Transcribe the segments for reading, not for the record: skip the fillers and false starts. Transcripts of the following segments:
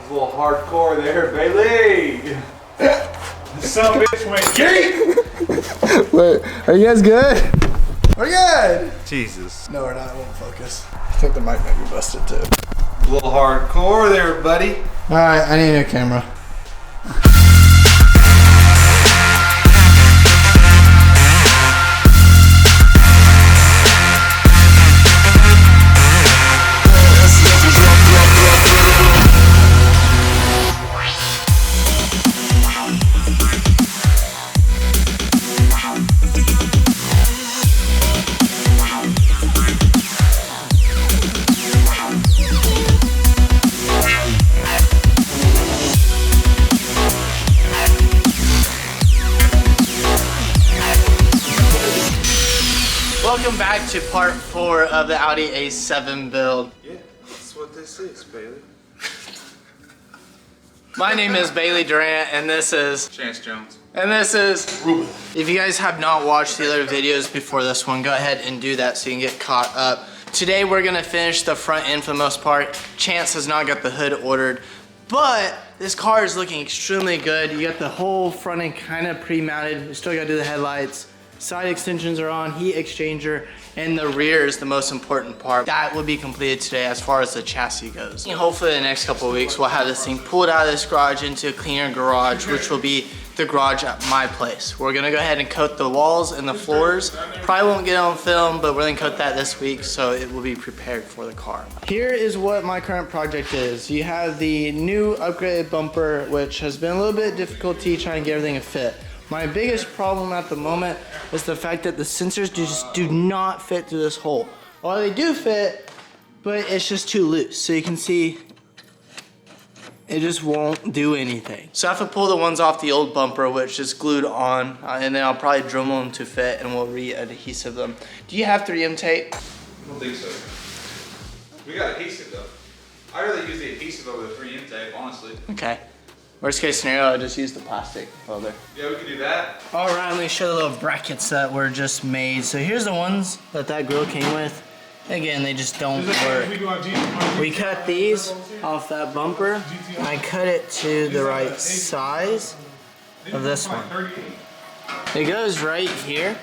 A little hardcore there, Bailee. Some bitch went yeet. Wait, are you guys good? We're good. Jesus. No, we're not. It won't focus. I think the mic might be busted too. A little hardcore there, buddy. All right, I need a new camera. Welcome back to part 4 of the Audi A7 build. Yeah, that's what this is, Bailee. My name is Bailee Durant, and this is Chance Jones. And this is Ruben. If you guys have not watched the other videos before this one, go ahead and do that so you can get caught up. Today we're gonna finish the front end for the most part. Chance has not got the hood ordered, but this car is looking extremely good. You got the whole front end kind of pre-mounted. We still gotta do the headlights. Side extensions are on, heat exchanger, and the rear is the most important part. That will be completed today as far as the chassis goes. And hopefully in the next couple of weeks, we'll have this thing pulled out of this garage into a cleaner garage, which will be the garage at my place. We're gonna go ahead and coat the walls and the floors. Probably won't get on film, but we're gonna coat that this week so it will be prepared for the car. Here is what my current project is. You have the new upgraded bumper, which has been a little bit difficulty trying to get everything to fit. My biggest problem at the moment is the fact that the sensors just do not fit through this hole. Well, they do fit, but it's just too loose. So you can see it just won't do anything. So I have to pull the ones off the old bumper, which is glued on, and then I'll probably Dremel them to fit, and we'll re-adhesive them. Do you have 3M tape? I don't think so. We got adhesive though. I really use the adhesive over the 3M tape, honestly. Okay. Worst case scenario, I'll just use the plastic welder. Yeah, we can do that. All right, let me show the little brackets that were just made. So here's the ones that grill came with. Again, they just don't work. We cut these off that bumper. I cut it to the right size of this one. It goes right here.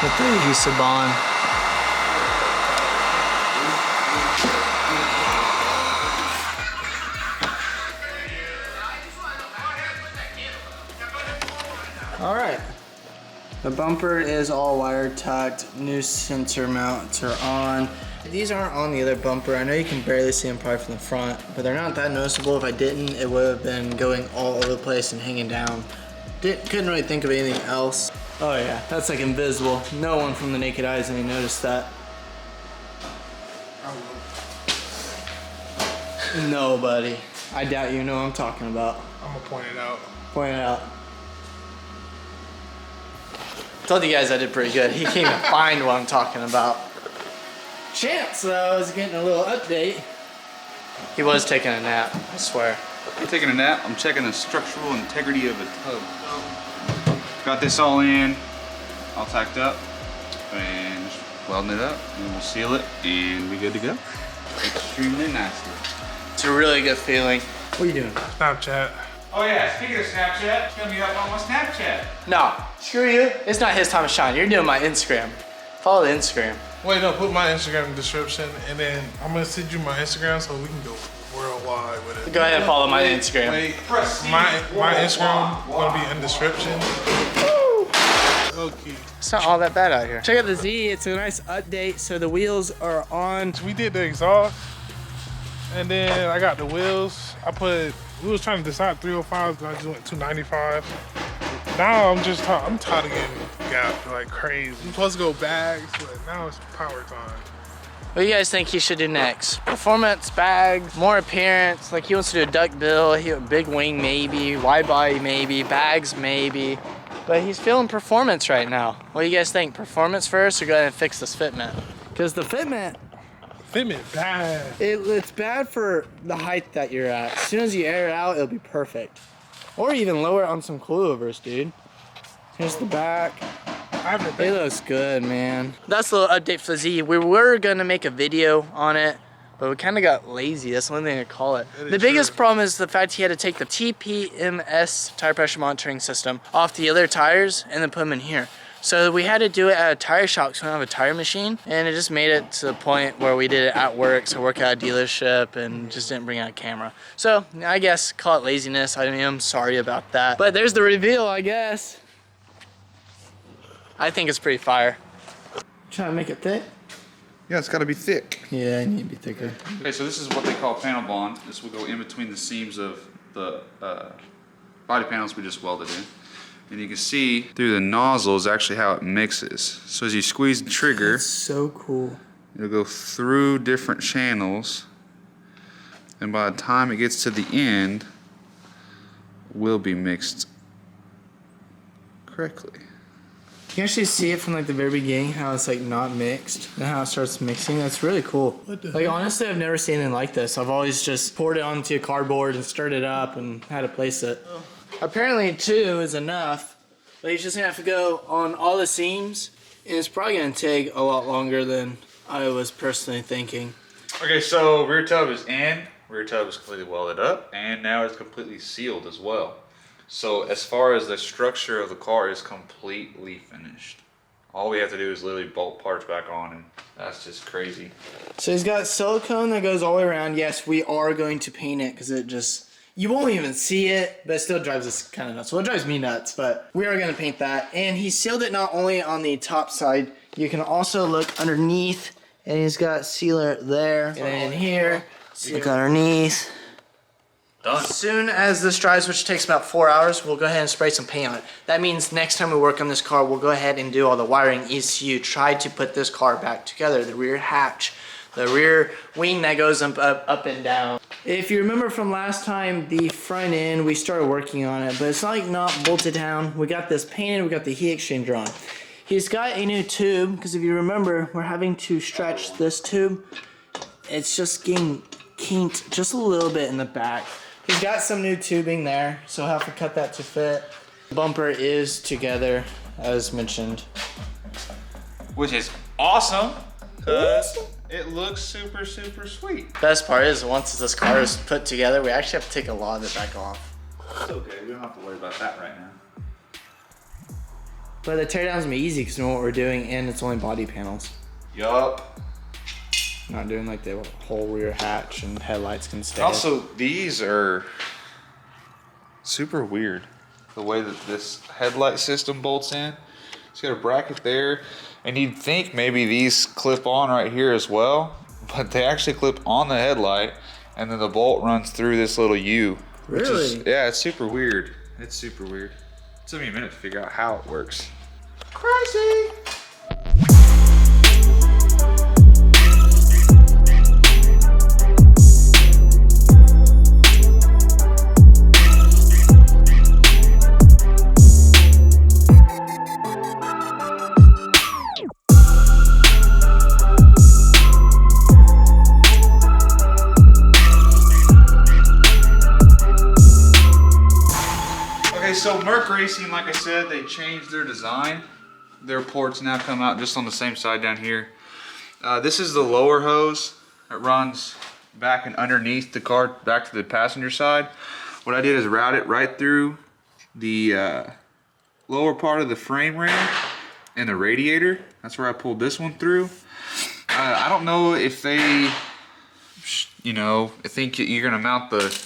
Put the adhesive on. All right. The bumper is all wire tucked. New sensor mounts are on. These aren't on the other bumper. I know you can barely see them probably from the front, but they're not that noticeable. If I didn't, it would have been going all over the place and hanging down. Couldn't really think of anything else. Oh yeah, that's like invisible. No one from the naked eye is gonna notice that. Nobody. I doubt you know what I'm talking about. I'm gonna point it out. Point it out. Told you guys I did pretty good. He can't even find what I'm talking about. Chance though is getting a little update. He was taking a nap, I swear. I'm taking a nap. I'm checking the structural integrity of the tub. Got this all in, all tacked up, and just welding it up, and we'll seal it, and we're good to go. Extremely nicely. It's a really good feeling. What are you doing? Snapchat. Oh yeah, speaking of Snapchat, it's gonna be up on my Snapchat. No, screw you. It's not his time to shine. You're doing my Instagram. Follow the Instagram. Wait, no, put my Instagram in the description, and then I'm gonna send you my Instagram so we can go worldwide with it. Go ahead and follow my Instagram. Wait, my Instagram gonna be in the description. Okay. It's not all that bad out here. Check out the Z. It's a nice update. So the wheels are on. We did the exhaust, and then I got the wheels. We was trying to decide 305s, but I just went 295. Now I'm tired of getting gapped like crazy. I'm supposed to go bags, but now it's power time. What do you guys think he should do next? Performance, bags, more appearance. Like he wants to do a duck bill, big wing maybe, wide body maybe, bags maybe. But he's feeling performance right now. What do you guys think? Performance first or go ahead and fix this fitment? Because the fitment bad. It's bad for the height that you're at. As soon as you air it out, it'll be perfect. Or even lower it on some coilovers, dude. Here's the back. It It looks good, man. That's a little update for the Z. We were gonna make a video on it, but we kind of got lazy. That's the only thing I call it. The biggest problem is the fact he had to take the TPMS tire pressure monitoring system off the other tires and then put them in here. So we had to do it at a tire shop because we don't have a tire machine, and it just made it to the point where we did it at work. So work at a dealership and just didn't bring out a camera. So I guess call it laziness. I am sorry about that. But there's the reveal, I guess. I think it's pretty fire. Trying to make it thick? Yeah, it's got to be thick. Yeah, it need to be thicker. Okay, so this is what they call panel bond. This will go in between the seams of the body panels we just welded in. And you can see through the nozzle is actually how it mixes. So as you squeeze the trigger, That's so cool. it'll go through different channels. And by the time it gets to the end, will be mixed correctly. You can actually see it from like the very beginning, how it's like not mixed, and how it starts mixing. That's really cool. Like honestly, I've never seen anything like this. I've always just poured it onto a cardboard and stirred it up and had to place it. Apparently 2 is enough, but he's just gonna have to go on all the seams, and it's probably gonna take a lot longer than I was personally thinking. Okay, so rear tub is in, rear tub is completely welded up, and now it's completely sealed as well. So as far as the structure of the car is completely finished. All we have to do is literally bolt parts back on, and that's just crazy. So he's got silicone that goes all the way around. Yes, we are going to paint it because it just, you won't even see it, but it still drives us kind of nuts. Well, it drives me nuts, but we are going to paint that. And he sealed it not only on the top side, you can also look underneath, and he's got sealer there, and then here, look underneath. Done. As soon as this dries, which takes about 4 hours, we'll go ahead and spray some paint on it. That means next time we work on this car, we'll go ahead and do all the wiring, ECU, try to put this car back together, the rear hatch, the rear wing that goes up and down. If you remember from last time, the front end, we started working on it, but it's like not bolted down. We got this painted, we got the heat exchanger on. He's got a new tube, because if you remember, we're having to stretch this tube. It's just getting kinked just a little bit in the back. He's got some new tubing there, so he'll have to cut that to fit. The bumper is together, as mentioned. Which is awesome, because it looks super, super sweet. Best part is, once this car is put together, we actually have to take a lot of it back off. It's okay, we don't have to worry about that right now. But the teardown's gonna be easy because we know what we're doing, and it's only body panels. Yup. Not doing like the whole rear hatch and headlights can stay. Also, these are super weird. The way that this headlight system bolts in. It's got a bracket there, and you'd think maybe these clip on right here as well, but they actually clip on the headlight, and then the bolt runs through this little U. Really? Yeah, it's super weird. It's super weird. It took me a minute to figure out how it works. Crazy! So Merc Racing, like I said, they changed their design. Their ports now come out just on the same side down here. This is the lower hose. It runs back and underneath the car, back to the passenger side. What I did is route it right through the lower part of the frame rail and the radiator. That's where I pulled this one through. I don't know if they, I think you're gonna mount the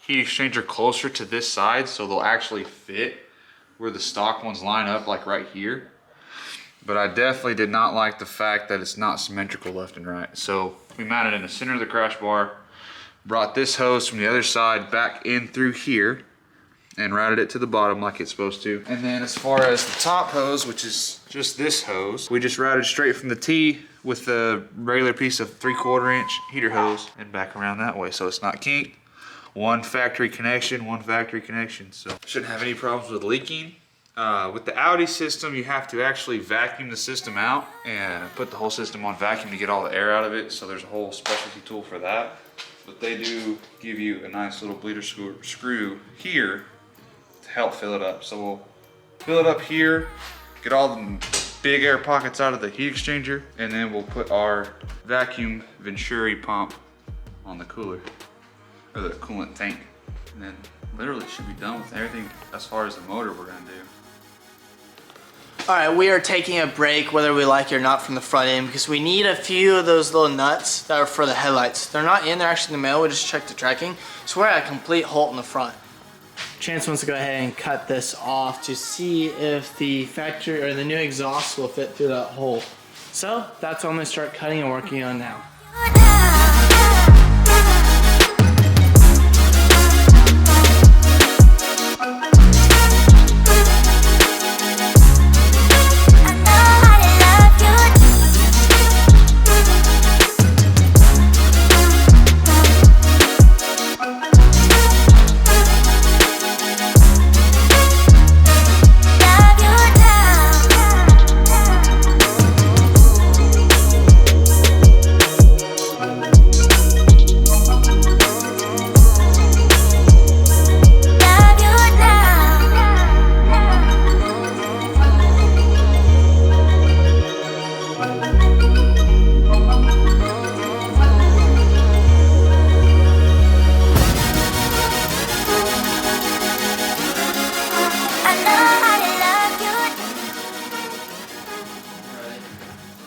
heat exchanger closer to this side so they'll actually fit where the stock ones line up, like right here. But I definitely did not like the fact that it's not symmetrical left and right. So we mounted in the center of the crash bar, brought this hose from the other side back in through here, and routed it to the bottom like it's supposed to. And then as far as the top hose, which is just this hose, we just routed straight from the T with the regular piece of 3/4 inch heater hose and back around that way so it's not kinked. One factory connection, so shouldn't have any problems with leaking. With the Audi system, you have to actually vacuum the system out and put the whole system on vacuum to get all the air out of it, so there's a whole specialty tool for that. But they do give you a nice little bleeder screw here to help fill it up. So we'll fill it up here, get all the big air pockets out of the heat exchanger, and then we'll put our vacuum Venturi pump on the cooler, or the coolant tank. And then literally should be done with everything as far as the motor we're gonna do. All right, we are taking a break, whether we like it or not, from the front end because we need a few of those little nuts that are for the headlights. They're not in, they're actually in the mail. We just checked the tracking. So we're at a complete halt in the front. Chance wants to go ahead and cut this off to see if the factory or the new exhaust will fit through that hole. So that's what I'm gonna start cutting and working on now.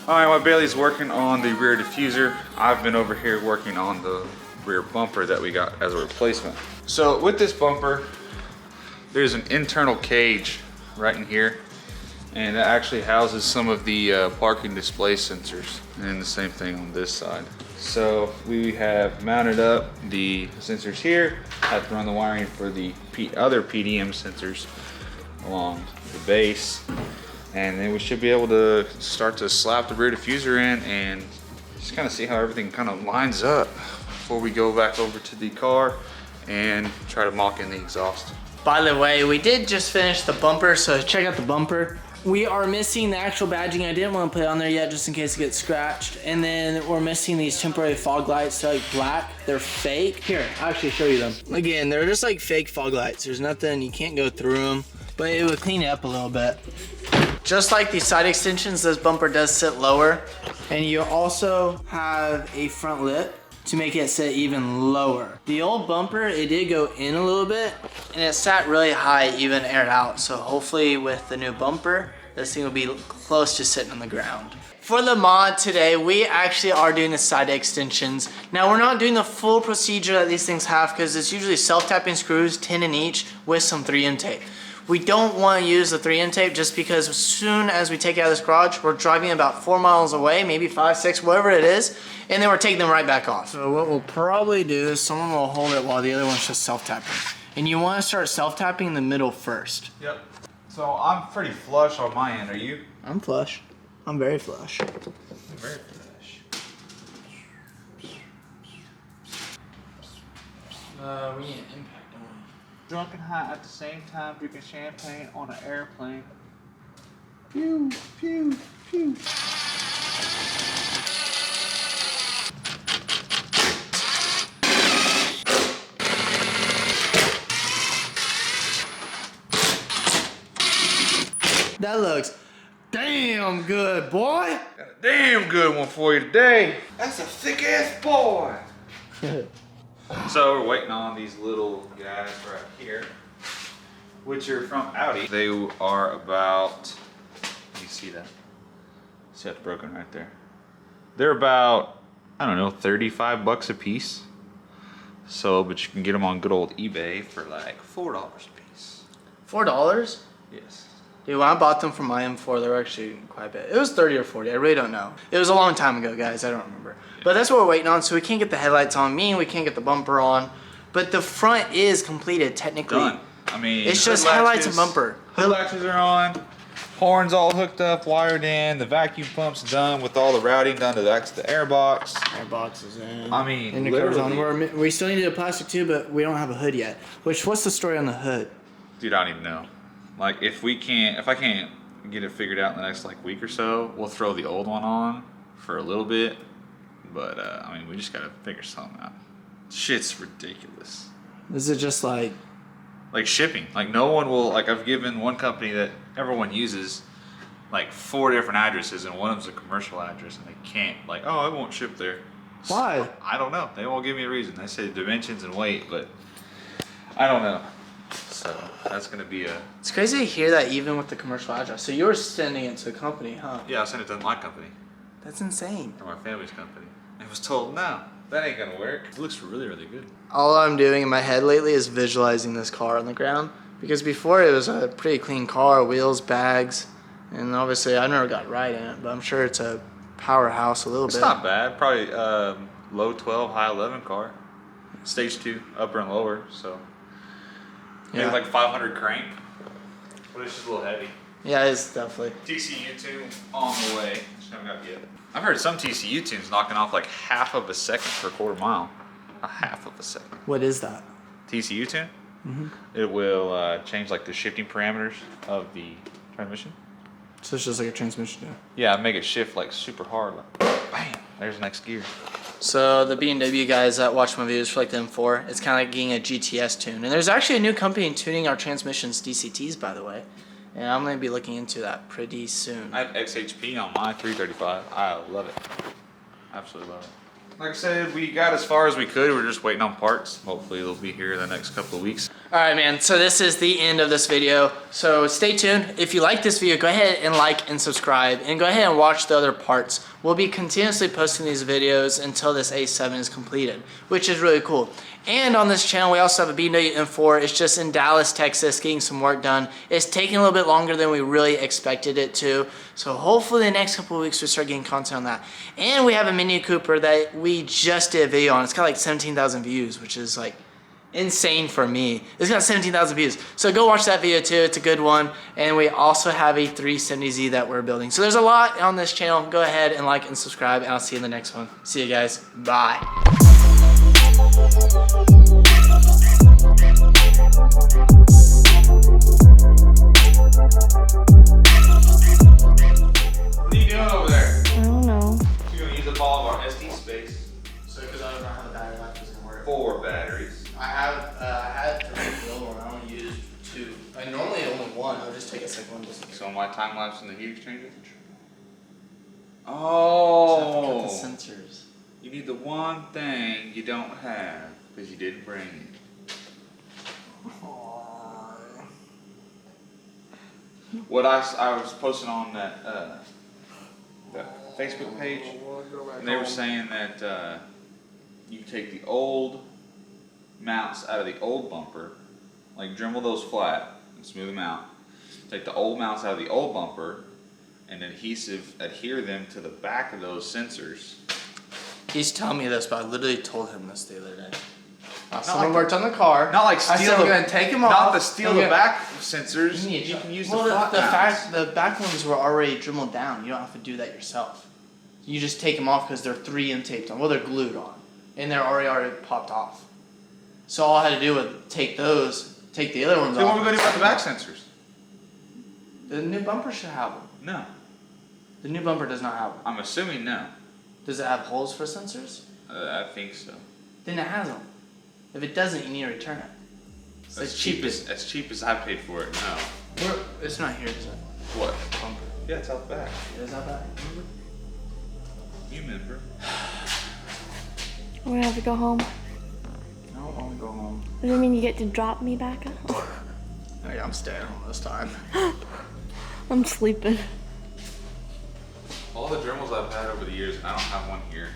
Alright, while Bailey's working on the rear diffuser, I've been over here working on the rear bumper that we got as a replacement. So with this bumper, there's an internal cage right in here, and that actually houses some of the parking display sensors, and the same thing on this side. So we have mounted up the sensors here, have to run the wiring for the other PDM sensors along the base. And then we should be able to start to slap the rear diffuser in and just kind of see how everything kind of lines up before we go back over to the car and try to mock in the exhaust. By the way, we did just finish the bumper, so check out the bumper. We are missing the actual badging. I didn't want to put it on there yet just in case it gets scratched. And then we're missing these temporary fog lights. They're like black, they're fake. Here, I'll actually show you them. Again, they're just like fake fog lights. There's nothing, you can't go through them, but it would clean it up a little bit. Just like the side extensions, this bumper does sit lower. And you also have a front lip to make it sit even lower. The old bumper, it did go in a little bit and it sat really high, even aired out. So hopefully with the new bumper, this thing will be close to sitting on the ground. For the mod today, we actually are doing the side extensions. Now we're not doing the full procedure that these things have because it's usually self-tapping screws, 10 in each, with some 3M tape. We don't want to use the 3M tape just because as soon as we take it out of this garage, we're driving about 4 miles away, maybe 5, 6, whatever it is, and then we're taking them right back off. So what we'll probably do is someone will hold it while the other one's just self-tapping. And you want to start self-tapping in the middle first. Yep. So I'm pretty flush on my end, are you? I'm flush. I'm very flush. Very flush. We need an impact on it. Drunk and high at the same time, drinking champagne on an airplane. Pew, pew, pew. That looks damn good, boy. Got a damn good one for you today. That's a thick ass boy. So we're waiting on these little guys right here, which are from Audi. They are about, you see that? See that's broken right there. They're about, I don't know, 35 bucks a piece. So, but you can get them on good old eBay for like $4 a piece. $4? Yes. Dude, when I bought them from my M4, they were actually quite a bit. It was 30 or 40, I really don't know. It was a long time ago, guys, I don't remember. Yeah. But that's what we're waiting on, so we can't get the headlights on, we can't get the bumper on. But the front is completed, technically. Done. I mean, it's just headlights and bumper. Hood latches are on, horns all hooked up, wired in, the vacuum pump's done with all the routing done to the air box. Air box is in. I mean, and the car's on. We still need a plastic too, but we don't have a hood yet. What's the story on the hood? Dude, I don't even know. Like, if I can't get it figured out in the next like week or so, we'll throw the old one on for a little bit. But I mean, we just gotta figure something out. Shit's ridiculous. Is it just like like shipping. Like no one will, like I've given one company that everyone uses like 4 different addresses, and one of them's a commercial address, and they can't, like, oh, I won't ship there. Why? I don't know. They won't give me a reason. They say dimensions and weight, but I don't know. So that's gonna be a. It's crazy to hear that even with the commercial address. So you were sending it to a company, huh? Yeah, I sent it to my company. That's insane. Or my family's company. I was told, no, that ain't gonna work. It looks really, really good. All I'm doing in my head lately is visualizing this car on the ground, because before it was a pretty clean car, wheels, bags, and obviously I never got right in it, but I'm sure it's a powerhouse a little bit. It's not bad. Probably low 12, high 11 car. Stage 2, upper and lower, so. Yeah. Maybe like 500 crank, but it's just a little heavy. Yeah, it's definitely. TCU tune on the way. Just haven't got yet. I've heard some TCU tunes knocking off like half of a second per quarter mile. A half of a second. What is that? TCU tune? Mm-hmm. It will change like the shifting parameters of the transmission. So it's just like a transmission tune. Yeah, make it shift like super hard. Like, bam, there's the next gear. So the BMW guys that watch my videos for like the M4, it's kind of like getting a GTS tune. And there's actually a new company tuning our transmissions DCTs, by the way. And I'm going to be looking into that pretty soon. I have XHP on my 335. I love it. Absolutely love it. Like I said, we got as far as we could. We're just waiting on parts. Hopefully they'll be here in the next couple of weeks. All right, man. So this is the end of this video. So stay tuned. If you like this video, go ahead and like and subscribe. And go ahead and watch the other parts. We'll be continuously posting these videos until this A7 is completed, which is really cool. And on this channel, we also have a BMW M4. It's just in Dallas, Texas, getting some work done. It's taking a little bit longer than we really expected it to. So hopefully the next couple of weeks we start getting content on that. And we have a Mini Cooper that we just did a video on. It's got like 17,000 views, which is like insane for me. It's got 17,000 views. So go watch that video too. It's a good one. And we also have a 370Z that we're building. So there's a lot on this channel. Go ahead and like and subscribe, and I'll see you in the next one. See you guys. Bye. What are you doing over there? I don't know. You're gonna use up all of our SD space. So because I don't know how the battery life is gonna work. 4 batteries. I had 3 fill and I only used 2. I normally only 1. I'll just take a second one. Just So my time lapse in the heat exchanger. cut Oh. the sensors. You need the one thing you don't have because you didn't bring it. What I was posting on that the Facebook page, and they were saying that you take the old mounts out of the old bumper, like Dremel those flat and smooth them out. Take the old mounts out of the old bumper and adhere them to the back of those sensors. He's telling me this, but I literally told him this the other day. Someone Someone worked on the car. Not like I steal said the, we're gonna take them off. not the steal the We're gonna- back sensors. You can use the flat mounts. the back ones were already dremeled down. You don't have to do that yourself. You just take them off because they're 3M taped on. Well, they're glued on, and they're already popped off. So all I had to do was take the other ones Then off. what are we gonna do about the back sensors? The new bumper should have them. No. The new bumper does not have them. I'm assuming no. Does it have holes for sensors? I think so. Then it has them. If it doesn't, you need to return it. It's As cheap as I paid for it. No. It's not here, is it? What? Bumper. Yeah, it's out the back. It is out back. You remember? We're gonna have to go home. I don't want to go home. Does that mean you get to drop me back up? Oh yeah, I'm staying home this time. I'm sleeping. All the Dremels I've had over the years, I don't have one here.